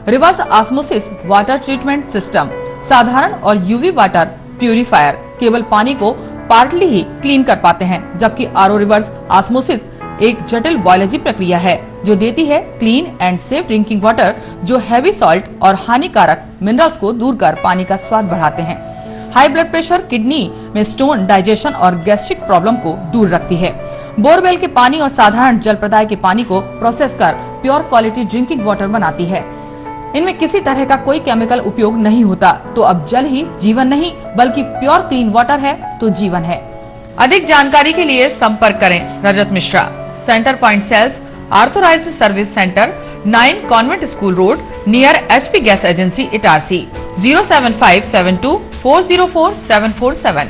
reverse osmosis water treatment system, साधारण और UV वाटर प्यूरिफायर केवल पानी को पार्टली ही क्लीन कर पाते हैं, जबकि RO रिवर्स ऑस्मोसिस एक जटिल बायोलॉजी प्रक्रिया है जो देती है clean and safe drinking water, जो हैवी सॉल्ट और हानिकारक मिनरल्स को दूर कर पानी का स्वाद बढ़ाते हैं। हाई ब्लड प्रेशर, किडनी में स्टोन, डाइजेशन और गैस्ट्रिक प्रॉब्लम को दूर रखती है। बोरवेल के पानी और साधारण जल प्रदाय के पानी को प्रोसेस कर प्योर क्वालिटी ड्रिंकिंग वाटर बनाती है। इनमें किसी तरह का कोई केमिकल उपयोग नहीं होता। तो अब जल ही जीवन नहीं बल्कि प्योर क्लीन वाटर है तो जीवन है। अधिक जानकारी के लिए संपर्क करें Rajat Mishra, centre point sales, authorised service centre, 9 convent school road, near HP gas agency, Itarsi. 07572404747।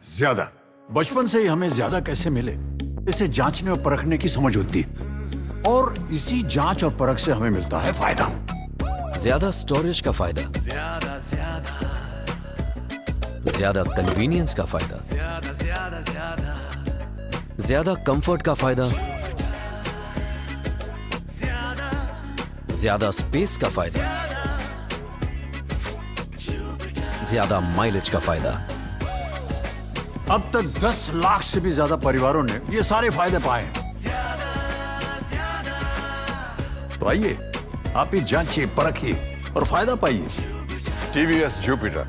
ज्यादा बचपन से ही हमें ज्यादा कैसे मिले इसे जांचने और परखने की समझ होती है और इसी जांच और परख से हमें मिलता है फायदा। ज्यादा स्टोरेज का फायदा, ज्यादा कन्वीनियंस का फायदा, ज्यादा कंफर्ट का फायदा, ज्यादा स्पेस का फायदा, ज्यादा माइलेज का फायदा। अब तक 10 लाख से भी ज्यादा परिवारों ने ये सारे फायदे पाए हैं। तो आइए आप ही जांचिए, परखिए और फायदा पाइए। टीवीएस जुपिटर,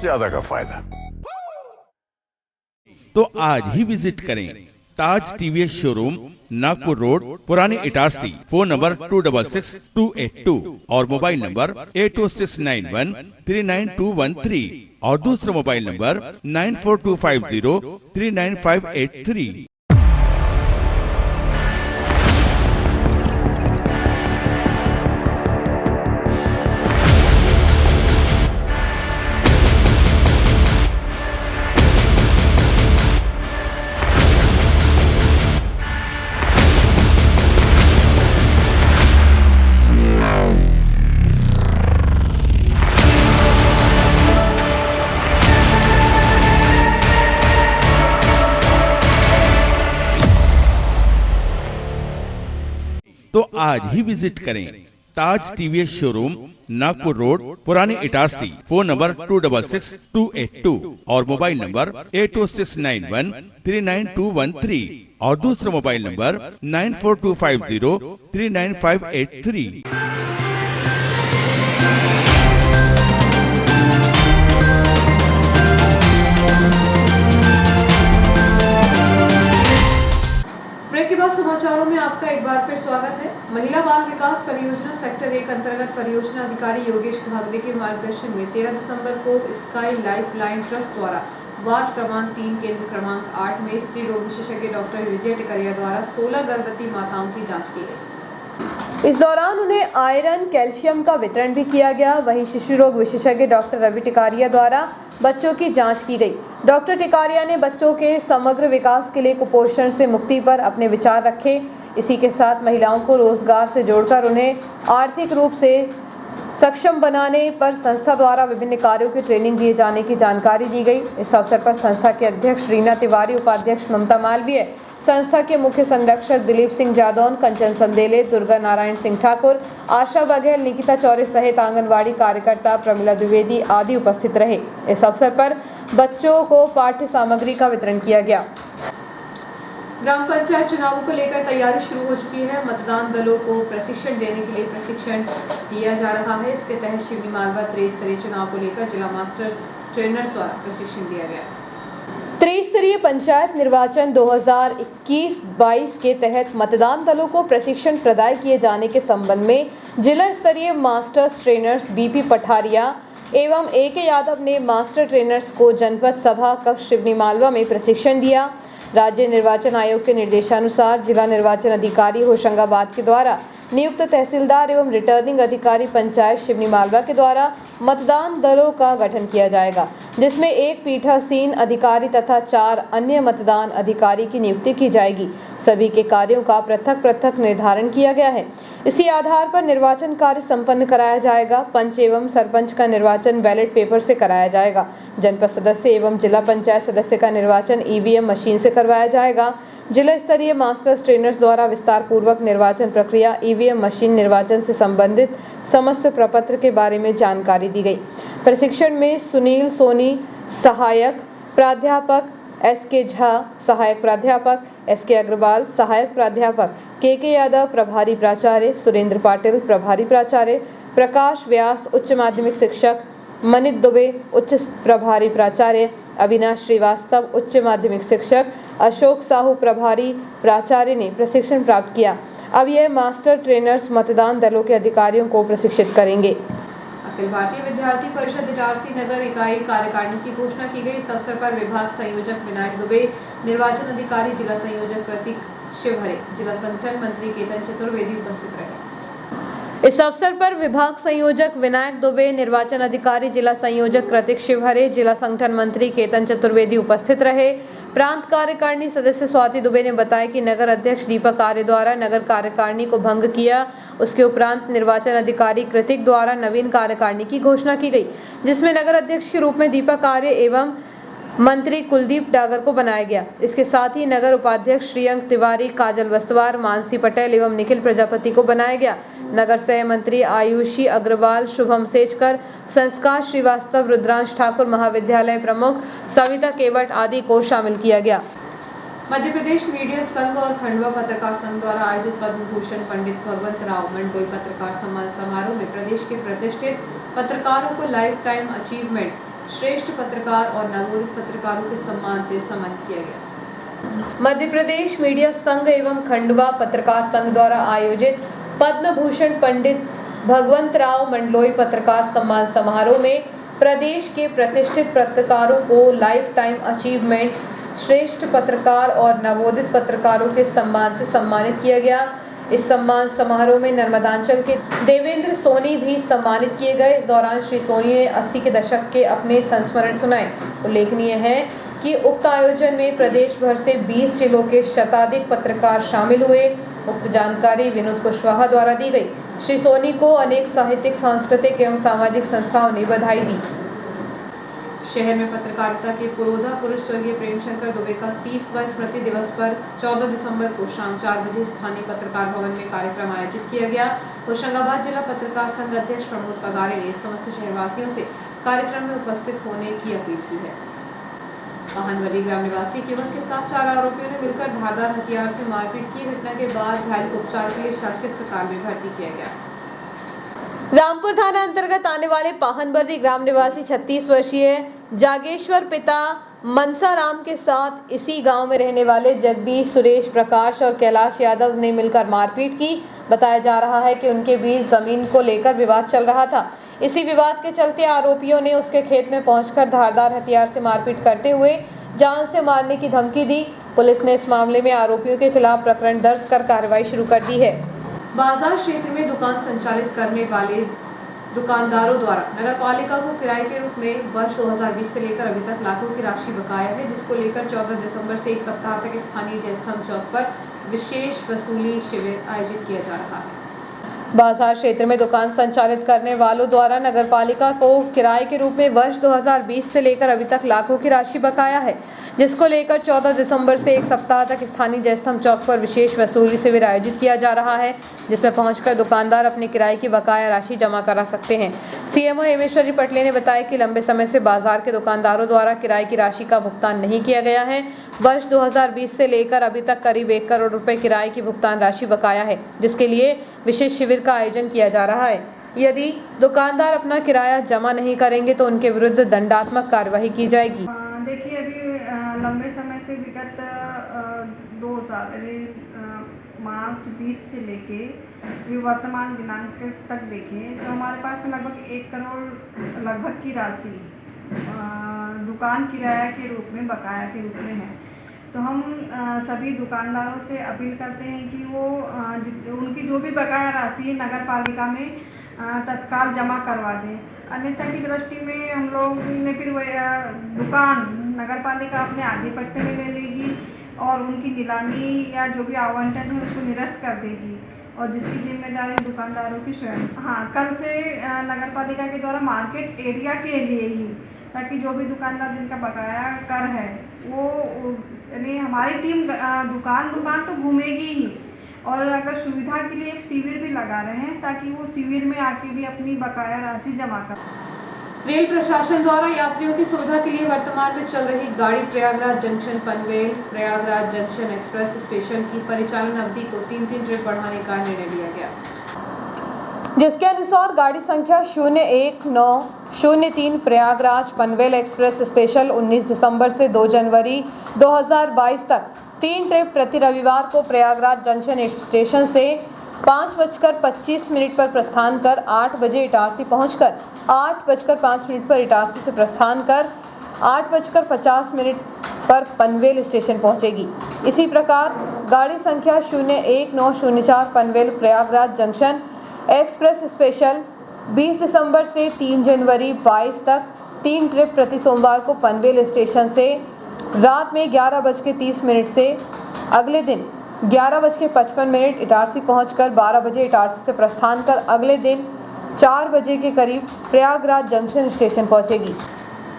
ज्यादा का फायदा। तो आज ही विजिट करें ताज टीवीएस शोरूम, नागपुर रोड, पुरानी इटारसी। फोन नंबर 266282 और मोबाइल नंबर 80691392213 और दूसरा मोबाइल नंबर 9425039583। तो आज ही विजिट करें ताज टीवीएस शोरूम, नागपुर रोड, पुरानी इटारसी। फोन नंबर 266282 और मोबाइल नंबर 80691392213 और दूसरा मोबाइल नंबर 9425039583। ब्रेक के बाद समाचारों में आपका एक बार फिर स्वागत है। महिला बाल विकास परियोजना सेक्टर 1 अंतर्गत परियोजना अधिकारी योगेश भागले के मार्गदर्शन में 13 दिसंबर को स्काई लाइफ लाइन ट्रस्ट द्वारा वार्ड क्रमांक 3 केंद्र क्रमांक 8 में स्त्री रोग विशेषज्ञ डॉक्टर विजय टिकरिया द्वारा 16 गर्भवती माताओं की जाँच की गई। इस दौरान उन्हें आयरन, कैल्शियम का वितरण भी किया गया। वहीं शिशु रोग विशेषज्ञ डॉक्टर रवि टिकारिया द्वारा बच्चों की जांच की गई। डॉक्टर टिकारिया ने बच्चों के समग्र विकास के लिए कुपोषण से मुक्ति पर अपने विचार रखे। इसी के साथ महिलाओं को रोजगार से जोड़कर उन्हें आर्थिक रूप से सक्षम बनाने पर संस्था द्वारा विभिन्न कार्यों की ट्रेनिंग दिए जाने की जानकारी दी गई। इस अवसर पर संस्था के अध्यक्ष रीना तिवारी, उपाध्यक्ष ममता मालवीय, संस्था के मुख्य संरक्षक दिलीप सिंह जादौन, कंचन संदेले, दुर्गा नारायण सिंह ठाकुर, आशा बघेल, निकिता चौरे सहित आंगनवाड़ी कार्यकर्ता प्रमिला द्विवेदी आदि उपस्थित रहे। इस अवसर पर बच्चों को पाठ्य सामग्री का वितरण किया गया। ग्राम पंचायत चुनावों को लेकर तैयारी शुरू हो चुकी है। मतदान दलों को प्रशिक्षण देने के लिए प्रशिक्षण दिया जा रहा है। इसके तहत शिवनी मालवा त्रिस्तरीय चुनाव को लेकर जिला मास्टर ट्रेनर्स द्वारा प्रशिक्षण दिया गया। त्रिस्तरीय पंचायत निर्वाचन 2021-22 के तहत मतदान दलों को प्रशिक्षण प्रदान किए जाने के संबंध में जिला स्तरीय मास्टर्स ट्रेनर्स बीपी पठारिया एवं AK यादव ने मास्टर ट्रेनर्स को जनपद सभा कक्ष शिवनी मालवा में प्रशिक्षण दिया। राज्य निर्वाचन आयोग के निर्देशानुसार जिला निर्वाचन अधिकारी होशंगाबाद के द्वारा नियुक्त तहसीलदार एवं रिटर्निंग अधिकारी पंचायत शिवनी मालवा के द्वारा मतदान दलों का गठन किया जाएगा, जिसमें एक पीठासीन अधिकारी तथा 4 अन्य मतदान अधिकारी की नियुक्ति की जाएगी। सभी के कार्यों का पृथक पृथक निर्धारण किया गया है। इसी आधार पर निर्वाचन कार्य संपन्न कराया जाएगा। पंच एवं सरपंच का निर्वाचन बैलेट पेपर से कराया जाएगा। जनपद सदस्य एवं जिला पंचायत सदस्य का निर्वाचन EVM मशीन से करवाया जाएगा। जिला स्तरीय मास्टर्स ट्रेनर्स द्वारा विस्तार पूर्वक निर्वाचन प्रक्रिया, EVM मशीन निर्वाचन से संबंधित समस्त प्रपत्र के बारे में जानकारी दी गई। प्रशिक्षण में सुनील सोनी सहायक प्राध्यापक, SK झा सहायक प्राध्यापक, SK अग्रवाल सहायक प्राध्यापक, KK यादव प्रभारी प्राचार्य, सुरेंद्र पाटिल प्रभारी प्राचार्य, प्रकाश व्यास उच्च माध्यमिक शिक्षक, मनित दुबे उच्च प्रभारी प्राचार्य, अविनाश श्रीवास्तव उच्च माध्यमिक शिक्षक, अशोक साहू प्रभारी प्राचार्य ने प्रशिक्षण प्राप्त किया। अब यह मास्टर ट्रेनर्स मतदान दलों के अधिकारियों को प्रशिक्षित करेंगे। अखिल भारतीय विद्यार्थी परिषद इटारसी नगर इकाई कार्यकारिणी की घोषणा की गई। इस अवसर पर विभाग संयोजक विनायक दुबे, निर्वाचन अधिकारी जिला संयोजक प्रतीक शिवहरे, जिला संगठन मंत्री केतन चतुर्वेदी उपस्थित रहे। इस अवसर पर विभाग संयोजक विनायक दुबे, निर्वाचन अधिकारी जिला संयोजक कृतिक शिवहरे, जिला संगठन मंत्री केतन चतुर्वेदी उपस्थित रहे। प्रांत कार्यकारिणी सदस्य स्वाति दुबे ने बताया कि नगर अध्यक्ष दीपक आर्य द्वारा नगर कार्यकारिणी को भंग किया। उसके उपरांत निर्वाचन अधिकारी कृतिक द्वारा नवीन कार्यकारिणी की घोषणा की गई, जिसमें नगर अध्यक्ष के रूप में दीपक आर्य एवं मंत्री कुलदीप डागर को बनाया गया। इसके साथ ही नगर उपाध्यक्ष श्रीअंक तिवारी, काजल वस्तवार, मानसी पटेल एवं निखिल प्रजापति को बनाया गया। नगर सह मंत्री आयुषी अग्रवाल, शुभम सेचकर, संस्कार श्रीवास्तव, रुद्रांश ठाकुर, महाविद्यालय प्रमुख सविता केवट आदि को शामिल किया गया। मध्य प्रदेश मीडिया संघ और खंडवा पत्रकार संघ द्वारा आयोजित पद्म भूषण पंडित भगवंत राव मंडलोई पत्रकार सम्मान समारोह में प्रदेश के प्रतिष्ठित पत्रकारों को लाइफ टाइम अचीवमेंट, श्रेष्ठ पत्रकार और नवोदित पत्रकारों के सम्मान से सम्मानित किया गया। मध्य प्रदेश मीडिया संघ एवं खंडवा पत्रकार संघ द्वारा आयोजित पद्म भूषण पंडित भगवंत राव मंडलोई पत्रकार सम्मान समारोह में प्रदेश के प्रतिष्ठित पत्रकारों को लाइफ टाइम अचीवमेंट, श्रेष्ठ पत्रकार और नवोदित पत्रकारों के सम्मान से सम्मानित किया गया। इस सम्मान समारोह में नर्मदांचल के देवेंद्र सोनी भी सम्मानित किए गए। इस दौरान श्री सोनी ने 80 के दशक के अपने संस्मरण सुनाए। उल्लेखनीय है कि उक्त आयोजन में प्रदेश भर से 20 जिलों के शताधिक पत्रकार शामिल हुए। उक्त जानकारी विनोद कुशवाहा द्वारा दी गई। श्री सोनी को अनेक साहित्यिक, सांस्कृतिक एवं सामाजिक संस्थाओं ने बधाई दी। शहर में पत्रकारिता के पुरोधा पुरुष स्वर्गीय प्रेमशंकर दुबे का 30वां स्मृति दिवस पर 14 दिसंबर को शाम 4 बजे स्थानीय पत्रकार भवन में कार्यक्रम आयोजित किया गया। होशंगाबाद जिला पत्रकार संघ अध्यक्ष प्रमोद पगारे ने समस्त शहरवासियों से कार्यक्रम में उपस्थित होने की अपील की है। महानवली ग्राम निवासी युवक के साथ 4 आरोपियों ने मिलकर धारदार हथियार से मारपीट की। घटना के बाद घायल को उपचार के लिए शासकीय अस्पताल में भर्ती किया गया। रामपुर थाना अंतर्गत आने वाले पाहनबर्री ग्राम निवासी 36 वर्षीय जागेश्वर पिता मनसाराम के साथ इसी गांव में रहने वाले जगदीश, सुरेश, प्रकाश और कैलाश यादव ने मिलकर मारपीट की। बताया जा रहा है कि उनके बीच जमीन को लेकर विवाद चल रहा था। इसी विवाद के चलते आरोपियों ने उसके खेत में पहुंचकर धारदार हथियार से मारपीट करते हुए जान से मारने की धमकी दी। पुलिस ने इस मामले में आरोपियों के खिलाफ प्रकरण दर्ज कर कार्रवाई शुरू कर दी है। बाजार क्षेत्र में दुकान संचालित करने वाले दुकानदारों द्वारा नगर पालिका को किराए के रूप में वर्ष 2020 से लेकर अभी तक लाखों की राशि बकाया है, जिसको लेकर 14 दिसंबर से 1 सप्ताह तक स्थानीय जयस्तंभ चौक पर विशेष वसूली शिविर आयोजित किया जा रहा है। बाजार क्षेत्र में दुकान संचालित करने वालों द्वारा नगर पालिका को किराए के रूप में वर्ष 2020 से लेकर अभी तक लाखों की राशि बकाया है, जिसको लेकर 14 दिसंबर से 1 सप्ताह तक स्थानीय जयस्तंभ चौक पर विशेष वसूली शिविर आयोजित किया जा रहा है, जिसमें पहुंचकर दुकानदार अपने किराए की बकाया राशि जमा करा सकते हैं। सीएमओ हेमेश्वरी पटले ने बताया कि लंबे समय से बाजार के दुकानदारों द्वारा किराए की राशि का भुगतान नहीं किया गया है। वर्ष 2020 से लेकर अभी तक करीब 1 करोड़ रुपए किराए की भुगतान राशि बकाया है, जिसके लिए विशेष शिविर का आयोजन किया जा रहा है। यदि दुकानदार अपना किराया जमा नहीं करेंगे तो उनके विरुद्ध दंडात्मक कार्रवाई की जाएगी। देखिए, अभी लंबे समय से विगत 2 साल मार्च 20 से लेके वर्तमान दिनांक तक देखें तो हमारे पास में लगभग 1 करोड़ लगभग की राशि दुकान किराया के रूप में, बकाया के रूप में है। तो हम सभी दुकानदारों से अपील करते हैं कि वो उनकी जो भी बकाया राशि है नगर पालिका में तत्काल जमा करवा दें। अन्यथा की दृष्टि में हम लोग ने फिर दुकान नगर पालिका अपने आधिपत्य में ले लेगी और उनकी नीलामी या जो भी आवंटन है उसको निरस्त कर देगी, और जिसकी जिम्मेदारी दुकानदारों की स्वयं। हाँ, कल से नगर पालिका के द्वारा मार्केट एरिया के लिए ही, ताकि जो भी दुकानदार जिनका बकाया कर है वो यानी हमारी टीम दुकान तो घूमेगी ही, और अगर सुविधा के लिए एक शिविर भी लगा रहे हैं ताकि वो शिविर में आके भी अपनी बकाया राशि जमा कर। रेल प्रशासन द्वारा यात्रियों की सुविधा के लिए वर्तमान में चल रही गाड़ी Prayagraj junction Panvel Prayagraj junction express special की परिचालन अवधि को 3 ट्रिप बढ़ाने का निर्णय लिया गया, जिसके अनुसार गाड़ी संख्या 01903 प्रयागराज पनवेल एक्सप्रेस स्पेशल 19 दिसंबर से 2 जनवरी 2022 तक 3 ट्रिप प्रति रविवार को प्रयागराज जंक्शन स्टेशन से 5:25 पर प्रस्थान कर 8 बजे इटारसी पहुंचकर 8:05 पर इटारसी से प्रस्थान कर 8:50 पर पनवेल स्टेशन पहुंचेगी। इसी प्रकार गाड़ी संख्या 01904 Panvel Prayagraj junction express special 20 दिसंबर से 3 जनवरी 22 तक 3 ट्रिप प्रति सोमवार को पनवेल स्टेशन से रात में 11:30 से अगले दिन 11:55 इटारसी पहुंचकर 12 बजे इटारसी से प्रस्थान कर अगले दिन 4 बजे के करीब प्रयागराज जंक्शन स्टेशन पहुंचेगी।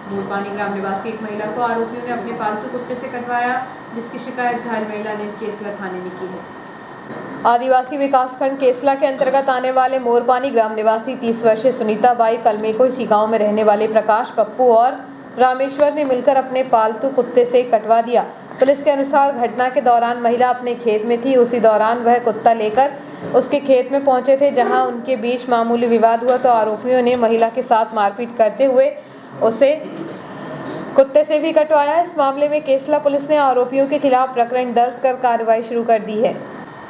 मूलपानी ग्राम निवासी एक महिला को आरोपियों ने अपने पालतू कुत्ते से कटवाया, जिसकी शिकायत घायल महिला ने केसला थाने में की है। आदिवासी विकासखंड केसला के अंतर्गत आने वाले मोरपानी ग्राम निवासी 30 वर्षीय सुनीता बाई कलमेको इसी गांव में रहने वाले प्रकाश, पप्पू और रामेश्वर ने मिलकर अपने पालतू कुत्ते से कटवा दिया। पुलिस के अनुसार घटना के दौरान महिला अपने खेत में थी। उसी दौरान वह कुत्ता लेकर उसके खेत में पहुंचे थे, जहां उनके बीच मामूली विवाद हुआ तो आरोपियों ने महिला के साथ मारपीट करते हुए उसे कुत्ते से भी कटवाया। इस मामले में केसला पुलिस ने आरोपियों के खिलाफ प्रकरण दर्ज कर कार्रवाई शुरू कर दी है।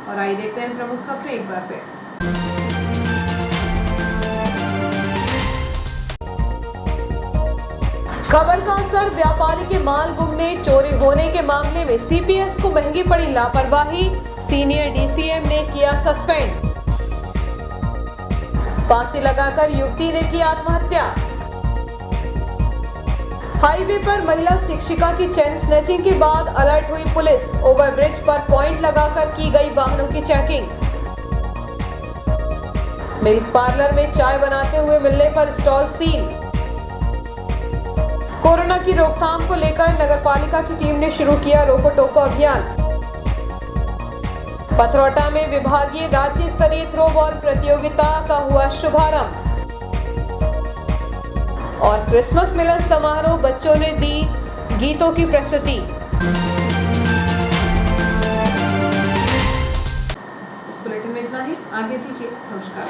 और आइए देखते हैं प्रमुख खबरें एक बार फिर। खबर का असर, व्यापारी के माल गुमने, चोरी होने के मामले में सीपीएस को महंगी पड़ी लापरवाही, सीनियर डीसीएम ने किया सस्पेंड। फांसी लगाकर युवती ने की आत्महत्या। हाईवे पर महिला शिक्षिका की चेन स्नैचिंग के बाद अलर्ट हुई पुलिस। ओवरब्रिज पर पॉइंट लगाकर की गई वाहनों की चेकिंग। मिल्क पार्लर में चाय बनाते हुए मिलने पर स्टॉल सील। कोरोना की रोकथाम को लेकर नगरपालिका की टीम ने शुरू किया रोको टोको अभियान। पथरौटा में विभागीय राज्य स्तरीय थ्रो बॉल प्रतियोगिता का हुआ शुभारंभ। और क्रिसमस मिलन समारोह, बच्चों ने दी गीतों की प्रस्तुति। इस बुलेटिन में इतना ही, आगे दीजिए, नमस्कार।